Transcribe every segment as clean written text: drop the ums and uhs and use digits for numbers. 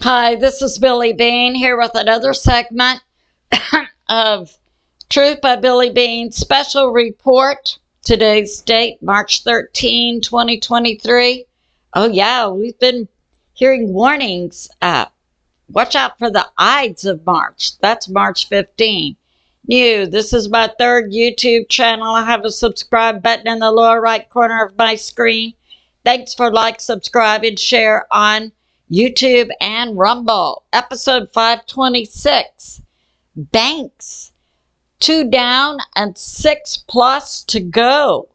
Hi, this is Billie Beene here with another segment of Truth by Billie Beene special report. Today's date, March 13, 2023. Oh yeah, we've been hearing warnings. Watch out for the Ides of March. That's March 15. This is my third YouTube channel. I have a subscribe button in the lower right corner of my screen. Thanks for like, subscribe, and share on YouTube and Rumble. Episode 526. Banks. 2 down and 6 plus to go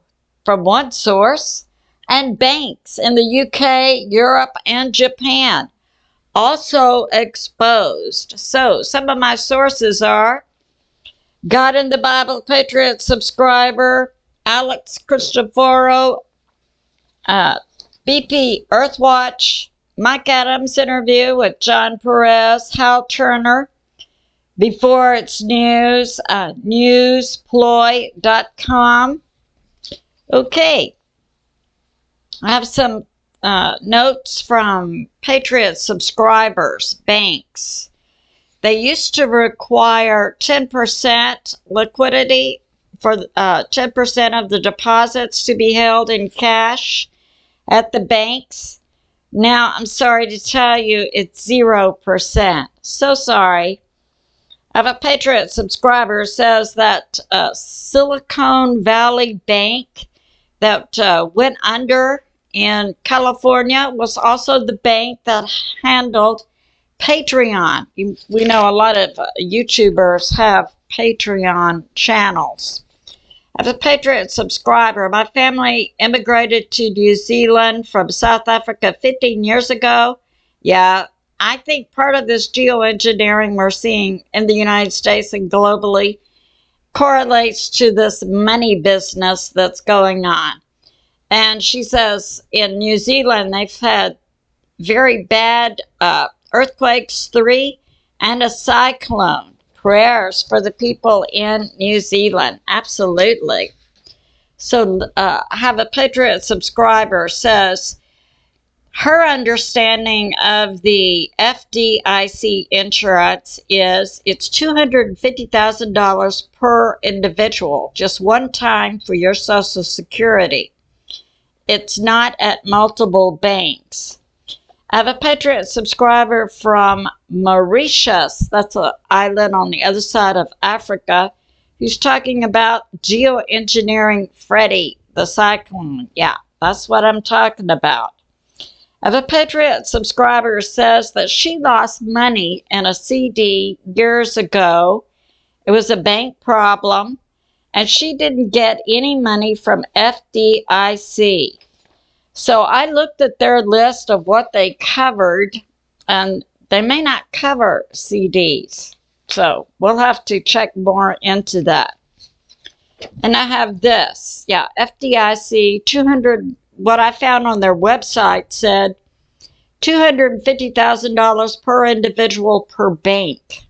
from one source. And banks in the UK, Europe, and Japan also exposed. So some of my sources are God in the Bible Patriot subscriber, A Christoferou, BPEarthwatch, Mike Adams interview with John Perez, Hal Turner, Beforeitsnews, newsploy.com. Okay, I have some notes from Patriot subscribers, banks. They used to require 10% liquidity for 10% of the deposits to be held in cash at the banks. Now, I'm sorry to tell you, it's 0%. So sorry. I have a Patriot subscriber who says that Silicon Valley Bank that went under in California was also the bank that handled Patreon. We know a lot of YouTubers have Patreon channels. As a Patriot subscriber, my family immigrated to New Zealand from South Africa 15 years ago. Yeah, I think part of this geoengineering we're seeing in the United States and globally correlates to this money business that's going on. And she says in New Zealand, they've had very bad earthquakes, 3, and a cyclone. Prayers for the people in New Zealand. Absolutely. So I have a Patriot subscriber says her understanding of the FDIC insurance is it's $250,000 per individual, just one time for your Social Security. It's not at multiple banks. I have a Patriot subscriber from Mauritius, that's an island on the other side of Africa, who's talking about geoengineering Freddy, the cyclone. Yeah, that's what I'm talking about. I have a Patriot subscriber who says that she lost money in a CD years ago. It was a bank problem, and she didn't get any money from FDIC. So I looked at their list of what they covered, and they may not cover CDs. So we'll have to check more into that. And I have this. Yeah, FDIC, 200, what I found on their website said $250,000 per individual per bank.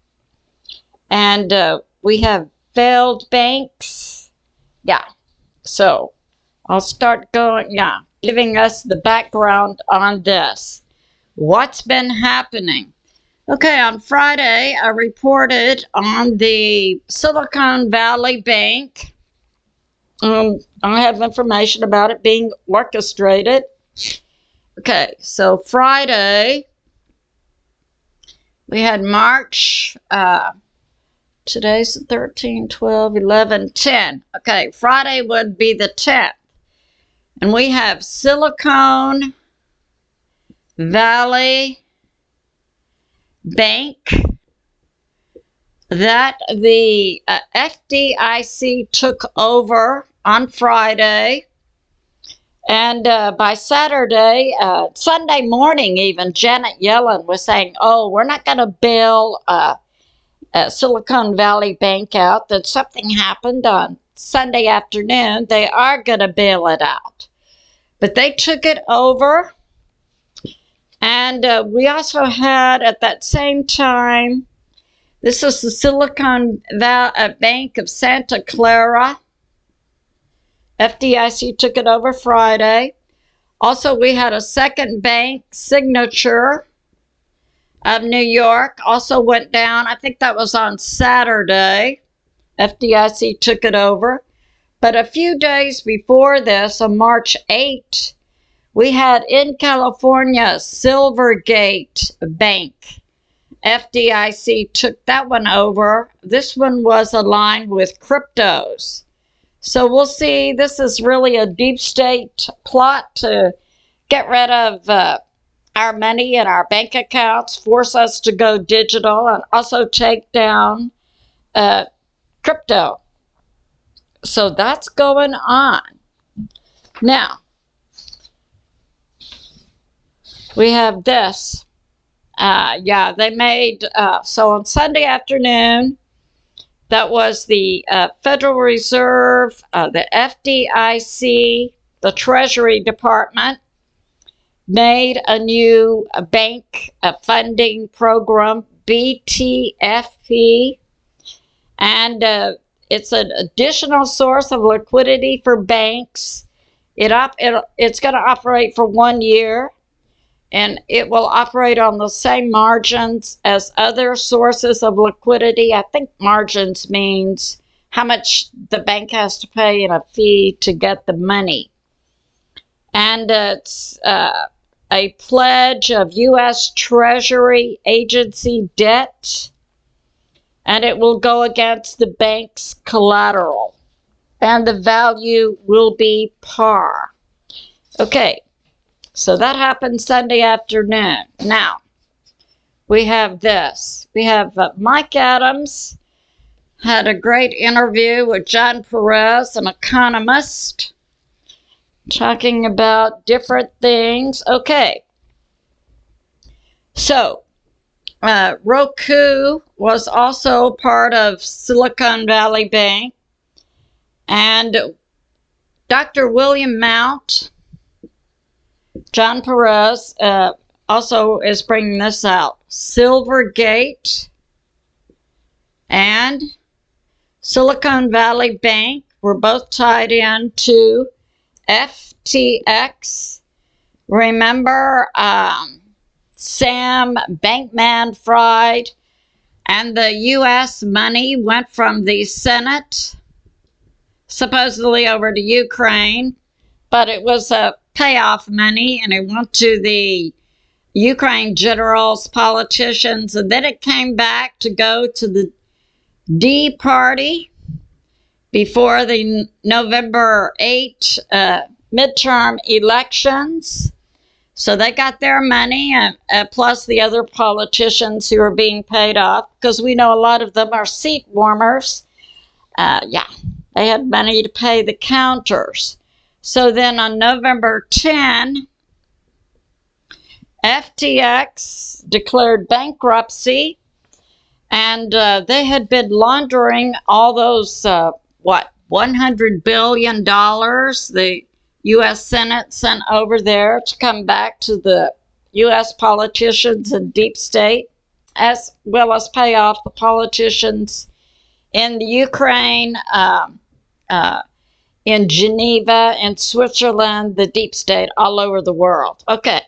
And we have failed banks. Yeah, so I'll start going, giving us the background on this. What's been happening? Okay, on Friday, I reported on the Silicon Valley Bank. I have information about it being orchestrated. Okay, so Friday, we had March, today's the 13, 12, 11, 10. Okay, Friday would be the 10th. And we have Silicon Valley Bank that the FDIC took over on Friday. And by Saturday, Sunday morning even, Janet Yellen was saying, oh, we're not going to bail Silicon Valley Bank out. That something happened on Sunday afternoon. They are going to bail it out. But they took it over. And we also had at that same time, this is the Silicon Valley Bank of Santa Clara. FDIC took it over Friday. Also, we had a second bank, Signature, of New York also went down. I think that was on Saturday. FDIC took it over. But a few days before this, on March 8th, we had in California Silvergate Bank. FDIC took that one over. This one was aligned with cryptos. So we'll see. This is really a deep state plot to get rid of our money in our bank accounts, force us to go digital, and also take down crypto. So that's going on. Now, we have this. They made, so on Sunday afternoon, that was the Federal Reserve, the FDIC, the Treasury Department, made a new bank funding program, BTFP, and it's an additional source of liquidity for banks. It's going to operate for 1 year, and it will operate on the same margins as other sources of liquidity. I think margins means how much the bank has to pay in a fee to get the money. And it's a pledge of U.S. Treasury agency debt, and it will go against the bank's collateral, and the value will be par. Okay, so that happened Sunday afternoon. Now, we have this. We have Mike Adams had a great interview with John Perez, an economist, talking about different things. Okay, so Roku was also part of Silicon Valley Bank, and Dr. William Mount, John Perez, also is bringing this out. Silvergate and Silicon Valley Bank were both tied into FTX. Remember Sam Bankman-Fried, and the U.S. money went from the Senate supposedly over to Ukraine, but it was a payoff money, and it went to the Ukraine generals, politicians, and then it came back to go to the D party before the November 8 midterm elections. So they got their money, plus the other politicians who are being paid off, because we know a lot of them are seat warmers. They had money to pay the counters. So then on November 10, FTX declared bankruptcy, and they had been laundering all those, $100 billion the U.S. Senate sent over there to come back to the U.S. politicians and deep state, as well as pay off the politicians in the Ukraine, in Geneva, in Switzerland, the deep state, all over the world. Okay.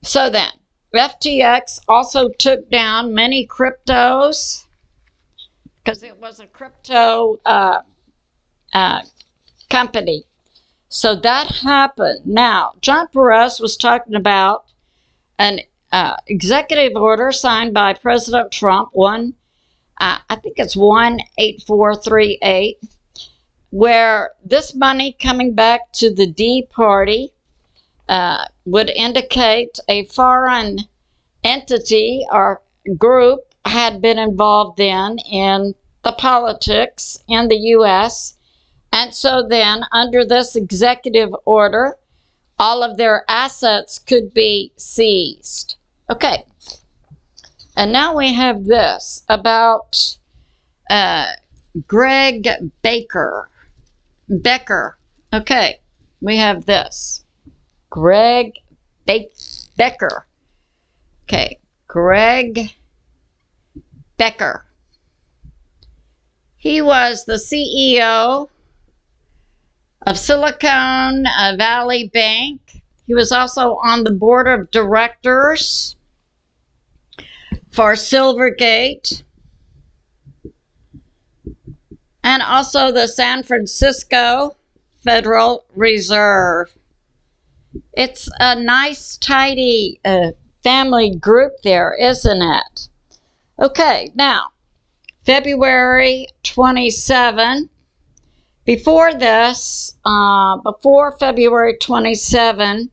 So then, FTX also took down many cryptos, because it was a crypto company. So that happened. Now, John Perez was talking about an executive order signed by President Trump, I think it's 18438, where this money coming back to the D party would indicate a foreign entity or group had been involved in the politics in the U.S., and so then, under this executive order, all of their assets could be seized. Okay. And now we have this about Greg Becker. Okay. We have this. Greg Becker. Okay. Greg Becker. He was the CEO of Silicon Valley Bank. He was also on the board of directors for Silvergate, and also the San Francisco Federal Reserve. It's a nice, tidy family group there, isn't it? Okay, now, February 27. Before this, before February 27,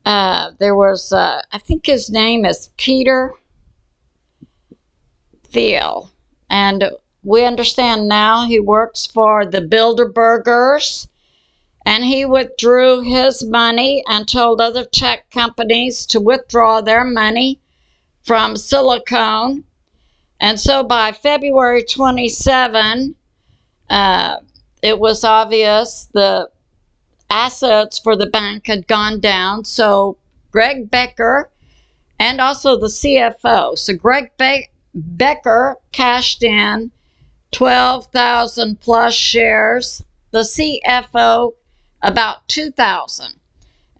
there was, I think his name is Peter Thiel, and we understand now he works for the Bilderbergers, and he withdrew his money and told other tech companies to withdraw their money from Silicon. And so by February 27, it was obvious the assets for the bank had gone down. So Greg Becker and also the CFO. So Greg Becker cashed in 12,000 plus shares. The CFO about 2,000.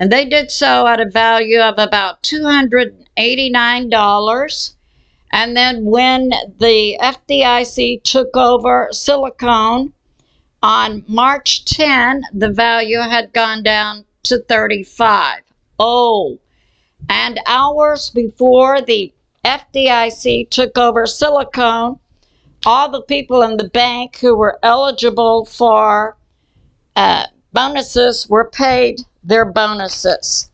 And they did so at a value of about $289. And then when the FDIC took over Silicon on March 10, the value had gone down to 35. Oh, and hours before the FDIC took over Silicon, all the people in the bank who were eligible for bonuses were paid their bonuses.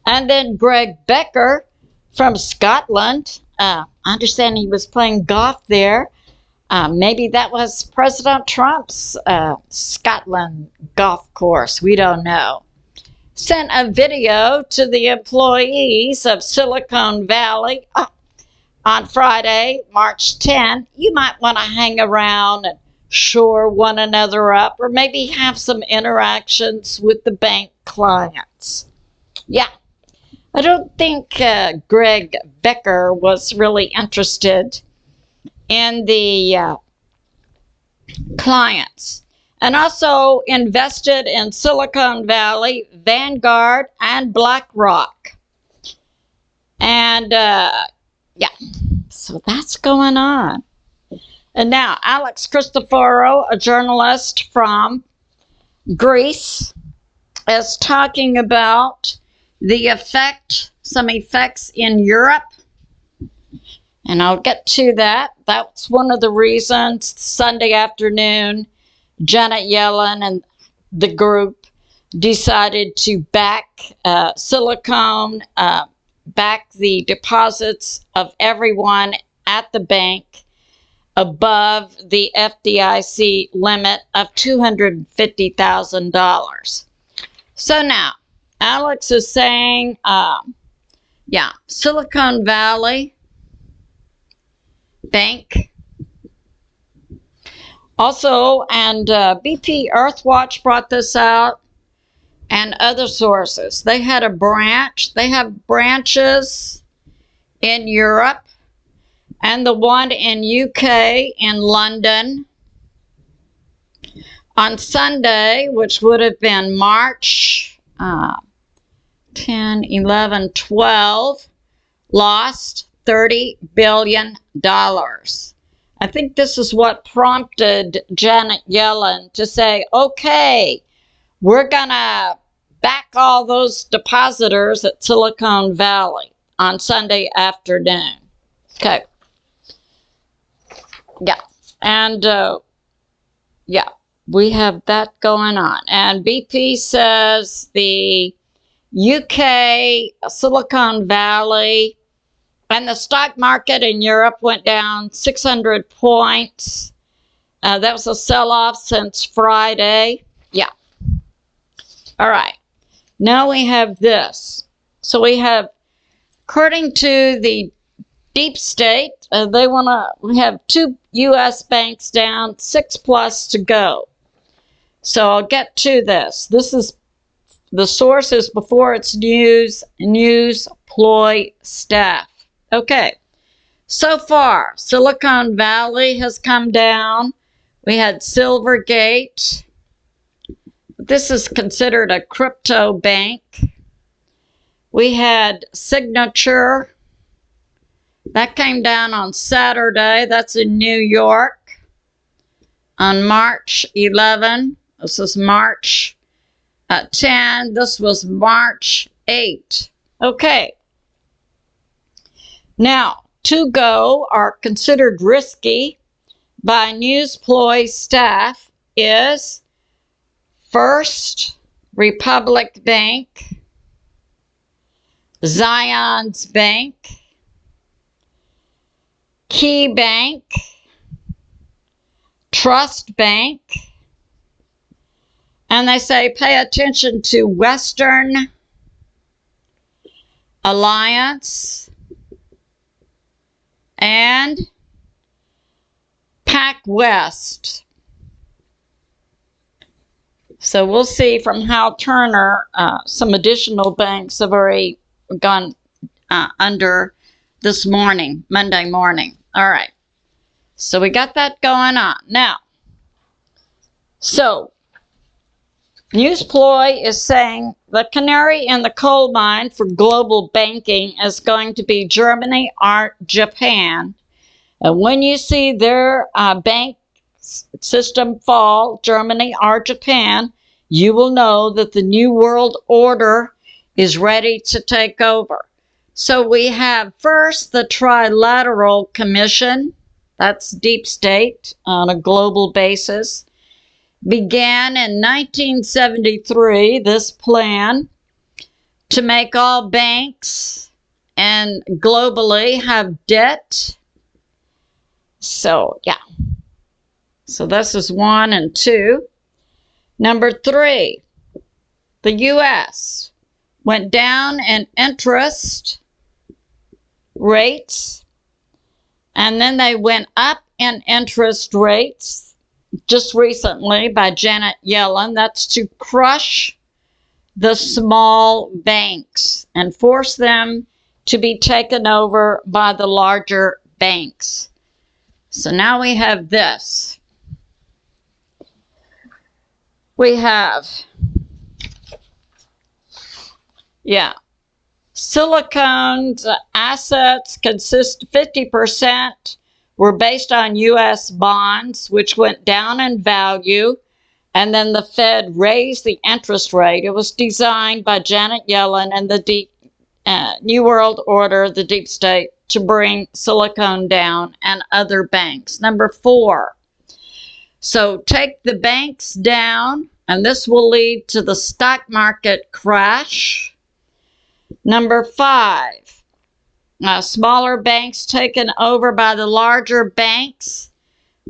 And then Greg Becker from Scotland, I understand he was playing golf there. Maybe that was President Trump's Scotland golf course. We don't know. Sent a video to the employees of Silicon Valley on Friday, March 10. You might want to hang around and shore one another up, or maybe have some interactions with the bank clients. Yeah. I don't think Greg Becker was really interested in the clients. And also invested in Silicon Valley, Vanguard, and BlackRock. And yeah, so that's going on. And now A Christoferou, a journalist from Greece, is talking about the some effects in Europe. And I'll get to that. That's one of the reasons Sunday afternoon, Janet Yellen and the group decided to back Silicon, back the deposits of everyone at the bank above the FDIC limit of $250,000. So now, Alex is saying, yeah, Silicon Valley Bank. Also, and BPEarthwatch brought this out, and other sources. They had a branch. They have branches in Europe, and the one in UK in London. On Sunday, which would have been March 10, 11, 12, lost $30 billion. I think this is what prompted Janet Yellen to say, okay, we're going to back all those depositors at Silicon Valley on Sunday afternoon. Okay. Yeah. And, yeah, we have that going on. And BP says the UK, Silicon Valley, and the stock market in Europe went down 600 points. That was a sell-off since Friday. Yeah. All right. Now we have this. So we have, according to the deep state, we have 2 U.S. banks down, 6 plus to go. So I'll get to this. This is, the source is Beforeitsnews ploy staff. Okay, so far, Silicon Valley has come down. We had Silvergate. This is considered a crypto bank. We had Signature, That came down on Saturday. That's in New York on March 11. This is March 10. This was March 8. Okay. Now, to go are considered risky by news ploy staff is First Republic Bank, Zions Bank, Key Bank, Trust Bank, and they say pay attention to Western Alliance and PacWest. So we'll see from Hal Turner, some additional banks have already gone under this morning, Monday morning. All right. So we got that going on. Now, so Newsploy is saying the canary in the coal mine for global banking is going to be Germany or Japan. And when you see their bank system fall, Germany or Japan, you will know that the New World Order is ready to take over. So we have first the Trilateral Commission, that's deep state on a global basis. Began in 1973, this plan to make all banks and globally have debt. So, yeah. So this is 1 and 2. Number 3, the U.S. went down in interest rates, and then they went up in interest rates just recently by Janet Yellen. That's to crush the small banks and force them to be taken over by the larger banks. So now we have this. We have, Silicon's assets consist 50% were based on U.S. bonds, which went down in value, and then the Fed raised the interest rate. It was designed by Janet Yellen and the New World Order, the deep state, to bring Silicon down and other banks. Number 4, so take the banks down, and this will lead to the stock market crash. Number 5, smaller banks taken over by the larger banks.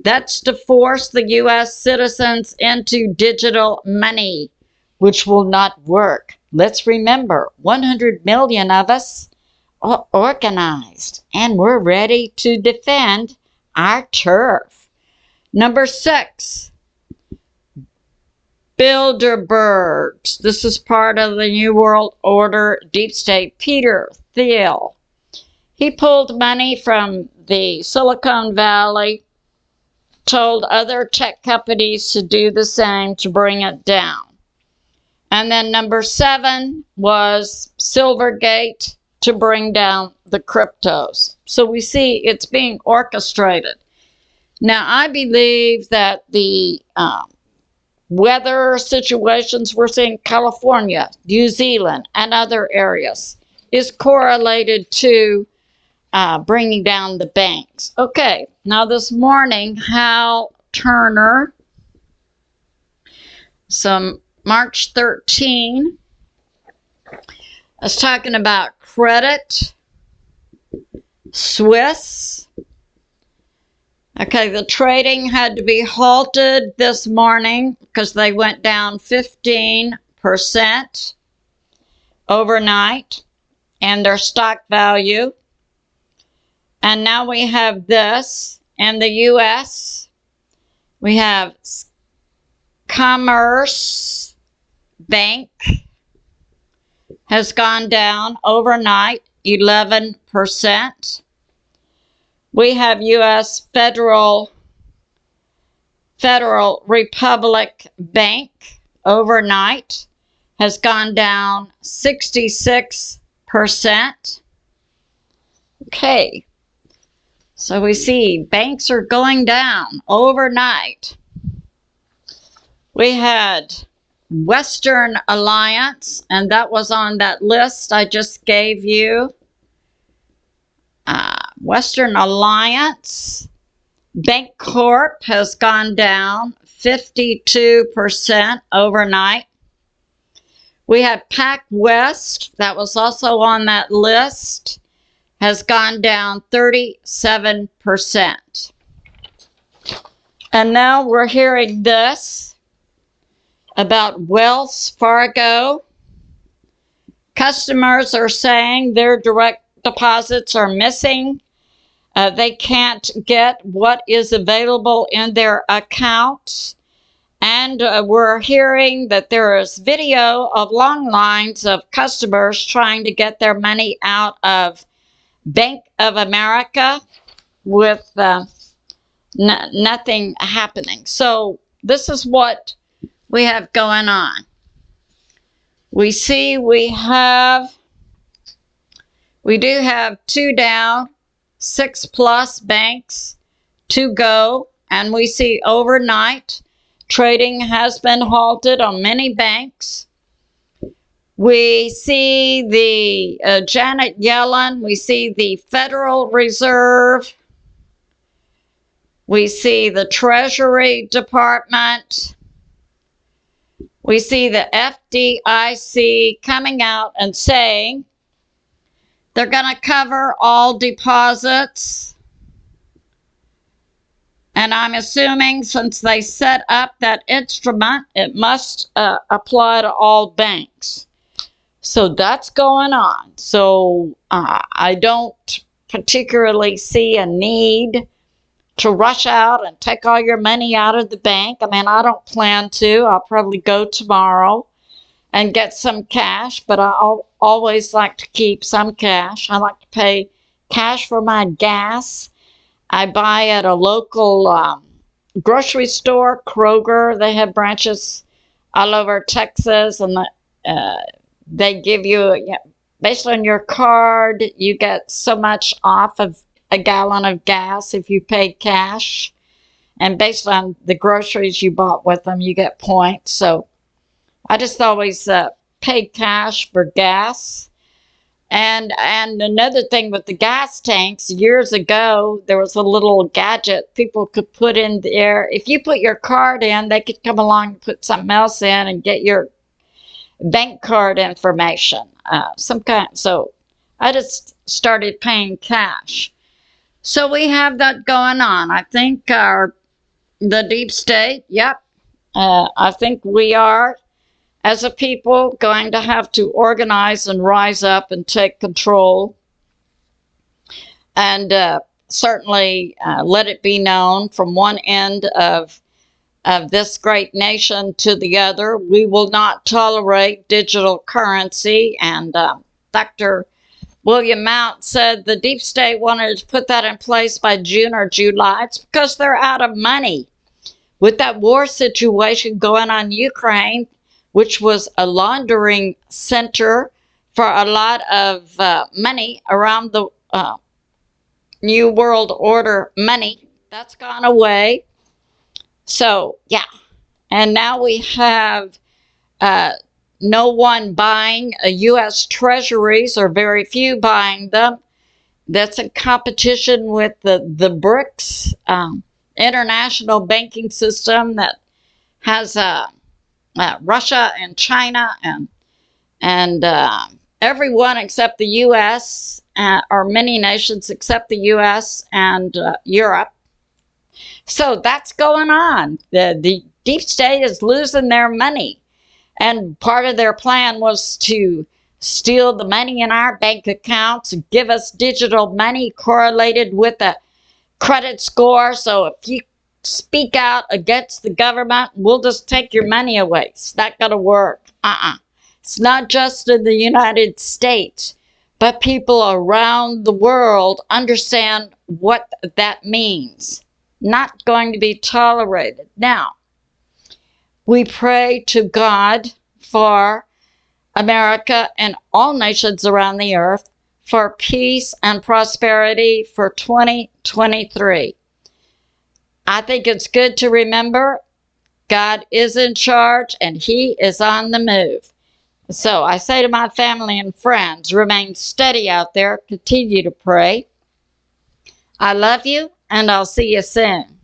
That's to force the U.S. citizens into digital money, which will not work. Let's remember, 100 million of us are organized, and we're ready to defend our turf. Number 6, Bilderbergs. This is part of the New World Order deep state. Peter Thiel. He pulled money from the Silicon Valley, told other tech companies to do the same to bring it down. And then number 7 was Silvergate to bring down the cryptos. So we see it's being orchestrated. Now, I believe that the weather situations we're seeing in California, New Zealand, and other areas is correlated to bringing down the banks. Okay, now this morning, Hal Turner, some March 13, is talking about Credit Suisse. Okay, the trading had to be halted this morning because they went down 15% overnight in their stock value. And now we have this in the U.S. We have Commerce Bank has gone down overnight 11%. We have U.S. Federal Republic Bank overnight has gone down 66%. Okay, So we see banks are going down overnight. We had Western Alliance, and that was on that list I just gave you. Western Alliance. Bank Corp has gone down 52% overnight. We had PacWest, that was also on that list, has gone down 37%. And now we're hearing this about Wells Fargo. Customers are saying their direct deposits are missing. They can't get what is available in their accounts. And we're hearing that there is video of long lines of customers trying to get their money out of Bank of America with nothing happening. So this is what we have going on. We see we do have 2 down, 6+ banks to go, and we see overnight trading has been halted on many banks. We see the Janet Yellen, we see the Federal Reserve, we see the Treasury Department, we see the FDIC coming out and saying they're going to cover all deposits. And I'm assuming since they set up that instrument, it must apply to all banks. So that's going on. So I don't particularly see a need to rush out and take all your money out of the bank. I mean, I don't plan to. I'll probably go tomorrow and get some cash, but I always like to keep some cash. I like to pay cash for my gas. I buy at a local grocery store, Kroger. They have branches all over Texas, and they give you, based on your card, you get so much off of a gallon of gas if you pay cash. And based on the groceries you bought with them, you get points. So I just always paid cash for gas. And another thing with the gas tanks, years ago, there was a little gadget people could put in there. If you put your card in, they could come along and put something else in and get your bank card information. So I just started paying cash. So we have that going on. I think the deep state, I think we are, as a people, going to have to organize and rise up and take control. And certainly let it be known from one end of this great nation to the other, we will not tolerate digital currency. And Dr. William Mount said the deep state wanted to put that in place by June or July. It's because they're out of money. With that war situation going on in Ukraine, which was a laundering center for a lot of money around the New World Order money, that's gone away. So, and now we have no one buying U.S. treasuries, or very few buying them. That's in competition with the BRICS international banking system that has Russia and China and everyone except the U.S., or many nations except the U.S. and Europe. So that's going on. The deep state is losing their money. And part of their plan was to steal the money in our bank accounts and give us digital money correlated with a credit score. So if you speak out against the government, we'll just take your money away. It's not going to work. It's not just in the United States, but people around the world understand what that means. Not going to be tolerated. Now, we pray to God for America and all nations around the earth for peace and prosperity for 2023. I think it's good to remember God is in charge and He is on the move. So I say to my family and friends, remain steady out there, continue to pray. I love you, and I'll see you soon.